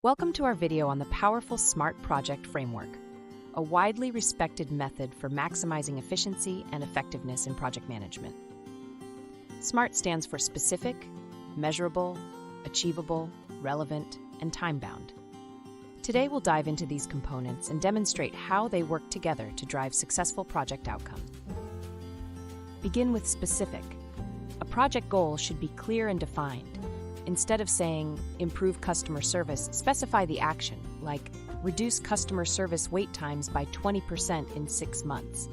Welcome to our video on the powerful SMART project framework, a widely respected method for maximizing efficiency and effectiveness in project management. SMART stands for specific, measurable, achievable, relevant, and time-bound. Today we'll dive into these components and demonstrate how they work together to drive successful project outcome. Begin with specific. A project goal should be clear and defined. Instead of saying, improve customer service, specify the action, like reduce customer service wait times by 20% in 6 months.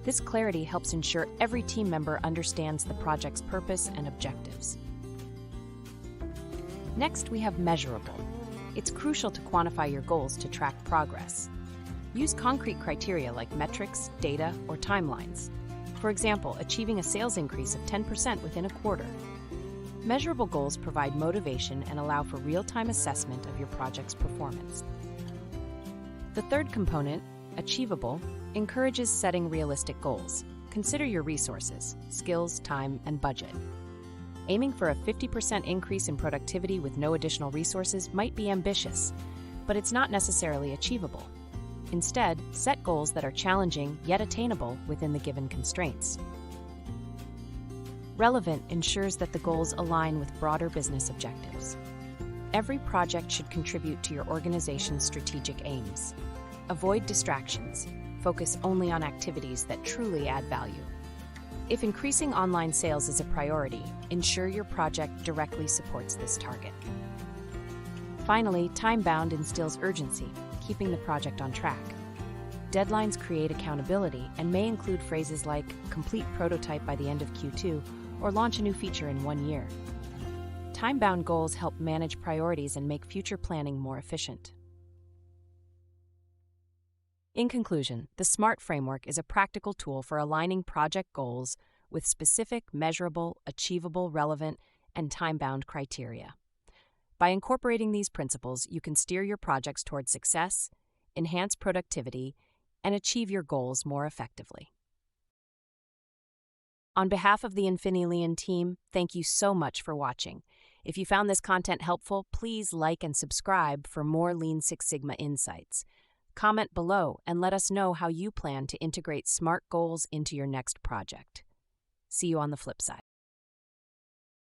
This clarity helps ensure every team member understands the project's purpose and objectives. Next, we have measurable. It's crucial to quantify your goals to track progress. Use concrete criteria like metrics, data, or timelines. For example, achieving a sales increase of 10% within a quarter. Measurable goals provide motivation and allow for real-time assessment of your project's performance. The third component, achievable, encourages setting realistic goals. Consider your resources, skills, time, and budget. Aiming for a 50% increase in productivity with no additional resources might be ambitious, but it's not necessarily achievable. Instead, set goals that are challenging yet attainable within the given constraints. Relevant ensures that the goals align with broader business objectives. Every project should contribute to your organization's strategic aims. Avoid distractions. Focus only on activities that truly add value. If increasing online sales is a priority, ensure your project directly supports this target. Finally, time-bound instills urgency, keeping the project on track. Deadlines create accountability and may include phrases like complete prototype by the end of Q2 or launch a new feature in 1 year. Time-bound goals help manage priorities and make future planning more efficient. In conclusion, the SMART framework is a practical tool for aligning project goals with specific, measurable, achievable, relevant, and time-bound criteria. By incorporating these principles, you can steer your projects toward success, enhance productivity, and achieve your goals more effectively. On behalf of the Infinilian team, thank you so much for watching. If you found this content helpful, please like and subscribe for more Lean Six Sigma insights. Comment below and let us know how you plan to integrate SMART goals into your next project. See you on the flip side.